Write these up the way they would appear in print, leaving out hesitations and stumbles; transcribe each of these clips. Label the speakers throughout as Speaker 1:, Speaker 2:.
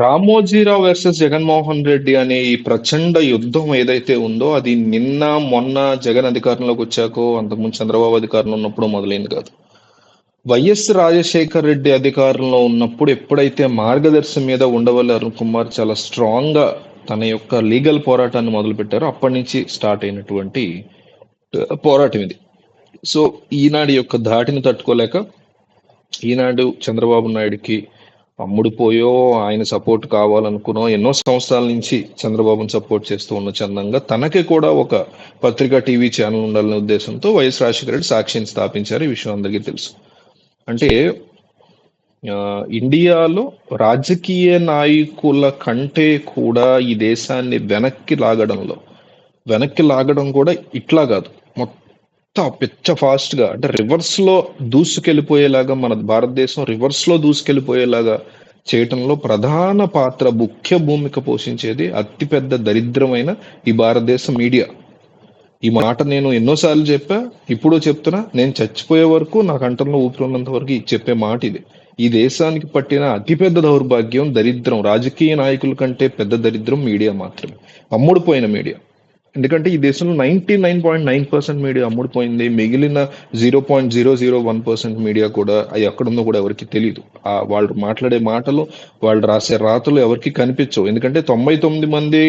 Speaker 1: Ramoji Rao versus Jaganmohan Reddy అనే ఈ ప్రచండ యుద్ధం ఏదైతే ఉందో అది నిన్న మొన్న జగన్ అధికారంలోకి వచ్చాకో అంతకుముందు చంద్రబాబు అధికారంలో ఉన్నప్పుడు మొదలైంది కాదు. వైఎస్ రాజశేఖర్ రెడ్డి అధికారంలో ఉన్నప్పుడు ఎప్పుడైతే మార్గదర్శి మీద ఉండవల్లి అరుణ్ కుమార్ చాలా స్ట్రాంగ్ గా తన యొక్క లీగల్ పోరాటాన్ని మొదలు పెట్టారో అప్పటి నుంచి స్టార్ట్ అయినటువంటి పోరాటం ఇది. సో ఈనాడు యొక్క ధాటిని తట్టుకోలేక ఈనాడు చంద్రబాబు నాయుడుకి అమ్ముడుపోయో ఆయన సపోర్ట్ కావాలనుకున్నో ఎన్నో సంవత్సరాల నుంచి చంద్రబాబును సపోర్ట్ చేస్తూ ఉన్న చందంగా తనకి కూడా ఒక పత్రికా టీవీ ఛానల్ ఉండాలనే ఉద్దేశంతో వైఎస్ రాజశేఖర రెడ్డి సాక్షిని స్థాపించారు. ఈ విషయం అందరికీ తెలుసు. అంటే ఇండియాలో రాజకీయ నాయకుల కంటే కూడా ఈ దేశాన్ని వెనక్కి లాగడం కూడా ఇట్లా కాదు, మొత్తం పిచ్చ ఫాస్ట్ గా, అంటే రివర్స్ లో దూసుకెళ్ళిపోయేలాగా, మన భారతదేశం రివర్స్ లో దూసుకెళ్ళిపోయేలాగా చేయటంలో ప్రధాన పాత్ర, ముఖ్య భూమిక పోషించేది అతిపెద్ద దరిద్రమైన ఈ భారతదేశ మీడియా. ఈ మాట నేను ఎన్నోసార్లు చెప్పా, ఇప్పుడు చెప్తున్నా. నేను చచ్చిపోయే వరకు నా కంఠంలో ఊపిరి ఉన్నంత వరకు చెప్పే మాట ఇది. ఈ దేశానికి పట్టిన అతిపెద్ద దౌర్భాగ్యం, దరిద్రం, రాజకీయ నాయకుల కంటే పెద్ద దరిద్రం మీడియా మాత్రమే. అమ్ముడుపోయిన మీడియా. ఎందుకంటే ఈ దేశంలో 99.9% మీడియా అమ్ముడుపోయింది. మిగిలిన 0.001% మీడియా కూడా అది ఎక్కడుందో కూడా ఎవరికి తెలియదు. వాళ్ళు మాట్లాడే మాటలు, వాళ్ళు రాసే రాతలు ఎవరికి కనిపించవు. ఎందుకంటే 99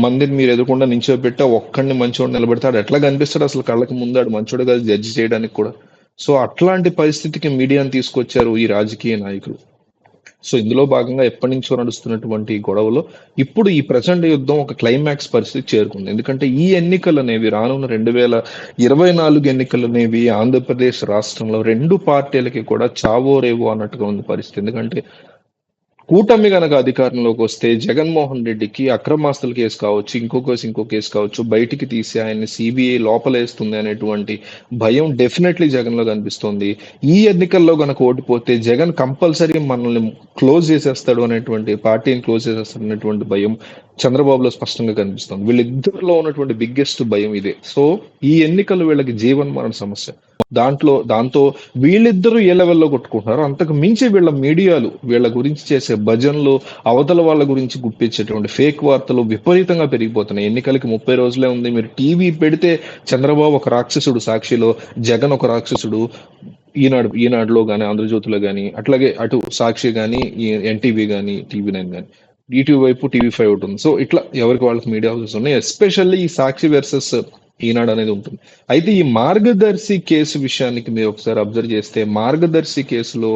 Speaker 1: మందిని మీరు ఎదుర్కొండా నించోబెట్టి ఒక్కడిని మంచోడు నిలబెడతాడు, ఎట్లా కనిపిస్తాడు అసలు కళ్ళకి ముందాడు మంచోడు కాదు జడ్జి చేయడానికి కూడా. సో అట్లాంటి పరిస్థితికి మీడియాని తీసుకొచ్చారు ఈ రాజకీయ నాయకులు. సో ఇందులో భాగంగా ఎప్పటి నుంచో నడుస్తున్నటువంటి గొడవలో ఇప్పుడు ఈ ప్రచండ యుద్ధం ఒక క్లైమాక్స్ పరిస్థితి చేరుకుంది. ఎందుకంటే ఈ ఎన్నికలు అనేవి, రానున్న 2024 ఎన్నికలు అనేవి ఆంధ్రప్రదేశ్ రాష్ట్రంలో రెండు పార్టీలకి కూడా చావో రేవో అన్నట్టుగా ఉంది పరిస్థితి. ఎందుకంటే కూటమి గనక అధికారంలోకి వస్తే జగన్మోహన్ రెడ్డికి అక్రమాస్తుల కేసు కావచ్చు, ఇంకో కేసు కావచ్చు, బయటికి తీసి ఆయన్ని సిబిఐ లోపలేస్తుంది అనేటువంటి భయం డెఫినెట్లీ జగన్ లో కనిపిస్తోంది. ఈ ఎన్నికల్లో గనక ఓడిపోతే జగన్ కంపల్సరీ మనల్ని క్లోజ్ చేసేస్తాడు అనేటువంటి, పార్టీని క్లోజ్ చేసేస్తాడు అనేటువంటి భయం చంద్రబాబులో స్పష్టంగా కనిపిస్తుంది. వీళ్ళిద్దరిలో ఉన్నటువంటి బిగ్గెస్ట్ భయం ఇదే. సో ఈ ఎన్నికలు వీళ్ళకి జీవన్ మరణ సమస్య. దాంతో వీళ్ళిద్దరూ ఏ లెవెల్లో కొట్టుకుంటున్నారు, అంతకు మించి వీళ్ళ మీడియాలు వీళ్ళ గురించి చేసే భజనలు, అవతల వాళ్ళ గురించి గుప్పించేటువంటి ఫేక్ వార్తలు విపరీతంగా పెరిగిపోతున్నాయి. ఎన్నికలకి 30 రోజులే ఉంది. మీరు టీవీ పెడితే చంద్రబాబు ఒక రాక్షసుడు సాక్షిలో, జగన్ ఒక రాక్షసుడు ఈనాడులో కానీ, ఆంధ్రజ్యోతిలో కానీ, అట్లాగే అటు సాక్షి కానీ, ఎన్టీవీ కానీ, TV9 కానీ, ఈటీవీ వైపు TV5 ఉంటుంది. సో ఇట్లా ఎవరికి వాళ్ళకి మీడియా హౌసెస్ ఉన్నాయి. ఎస్పెషల్లీ ఈ సాక్షి వర్సెస్ ఈనాడు అనేది ఉంటుంది. అయితే ఈ మార్గదర్శి కేసు విషయానికి మీరు ఒకసారి అబ్జర్వ్ చేస్తే, మార్గదర్శి కేసులో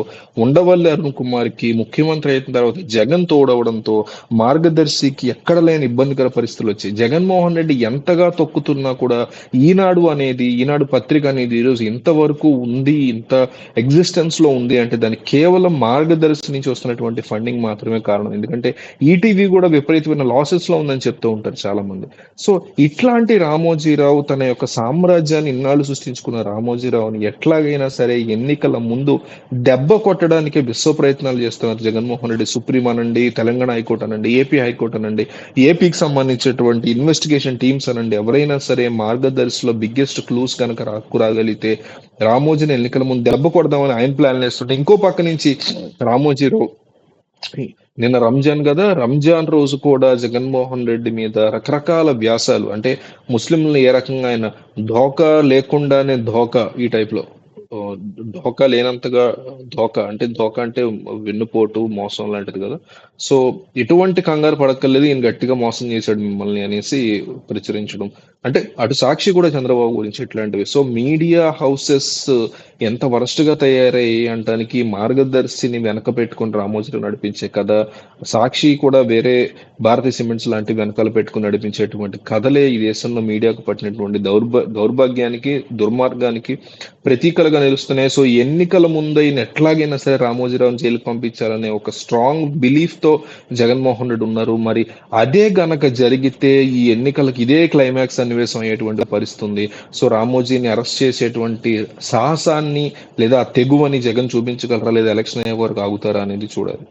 Speaker 1: ఉండవల్లి అరుణ్ కుమార్ కి ముఖ్యమంత్రి అయిన తర్వాత జగన్ తోడవడంతో మార్గదర్శికి ఎక్కడ లేని ఇబ్బందికర పరిస్థితులు వచ్చాయి. జగన్మోహన్ రెడ్డి ఎంతగా తొక్కుతున్నా కూడా ఈనాడు పత్రిక అనేది ఈరోజు ఇంతవరకు ఉంది, ఇంత ఎగ్జిస్టెన్స్ లో ఉంది అంటే దానికి కేవలం మార్గదర్శి నుంచి వస్తున్నటువంటి ఫండింగ్ మాత్రమే కారణం. ఎందుకంటే ఈటీవీ కూడా విపరీతమైన లాసెస్ లో ఉందని చెప్తూ ఉంటారు చాలా మంది. సో ఇట్లాంటి రామోజీరావు, తన యొక్క సామ్రాజ్యాన్ని ఇన్నాళ్ళు సృష్టించుకున్న రామోజీరావుని ఎట్లాగైనా సరే ఎన్నికల ముందు దెబ్బ కొట్టడానికి విశ్వ ప్రయత్నాలు చేస్తున్నారు జగన్మోహన్ రెడ్డి. సుప్రీం అనండి, తెలంగాణ హైకోర్టు అనండి, ఏపీ హైకోర్టు అనండి, ఏపీకి సంబంధించినటువంటి ఇన్వెస్టిగేషన్ టీమ్స్ అనండి, ఎవరైనా సరే మార్గదర్శిలో బిగ్గెస్ట్ క్లూస్ కనుక రాగలిగితే రామోజీని ఎన్నికల ముందు దెబ్బ కొడదామని ఆయన ప్లాన్ వేస్తుంటే, ఇంకో పక్క నుంచి రామోజీరావు నిన్న రంజాన్ రోజు కూడా జగన్మోహన్ రెడ్డి మీద రకరకాల వ్యాసాలు, అంటే ముస్లింలను ఏ రకంగా ఆయన ధోకా లేకుండానే ధోకా, ఈ టైప్ లో ధోకా లేనంతగా ధోకా అంటే వెన్నుపోటు, మోసం లాంటిది కదా. సో ఎటువంటి కంగారు పడక్కర్లేదు, ఈయన గట్టిగా మోసం చేశాడు మిమ్మల్ని అనేసి ప్రచురించడం. అంటే అటు సాక్షి కూడా చంద్రబాబు గురించి ఇట్లాంటివి. సో మీడియా హౌసెస్ ఎంత వరస్ట్ గా తయారయ్యి అంటానికి మార్గదర్శిని వెనక పెట్టుకుని రామోజీరావు నడిపించే కథ, సాక్షి కూడా వేరే భారతీయ సిమెంట్స్ లాంటి వెనకాల పెట్టుకుని నడిపించేటువంటి కథలే ఈ దేశంలో మీడియాకు పట్టినటువంటి దౌర్భాగ్యానికి, దుర్మార్గానికి ప్రతీకలుగా నిలుస్తున్నాయి. సో ఎన్నికల ముందైన ఎట్లాగైనా సరే రామోజీరావుని జైలుకి పంపించాలనే ఒక స్ట్రాంగ్ బిలీఫ్ తో జగన్మోహన్ రెడ్డి ఉన్నారు. మరి అదే గనక జరిగితే ఈ ఎన్నికలకు ఇదే క్లైమాక్స్ సన్నివేశం అయ్యేటువంటి పరిస్థితి ఉంది. సో రామోజీని అరెస్ట్ చేసేటువంటి సాహసాన్ని లేదా తెగువని జగన్ చూపించగలరా, లేదా ఎలక్షన్ అయ్యే వరకు ఆగుతారా అనేది చూడాలి.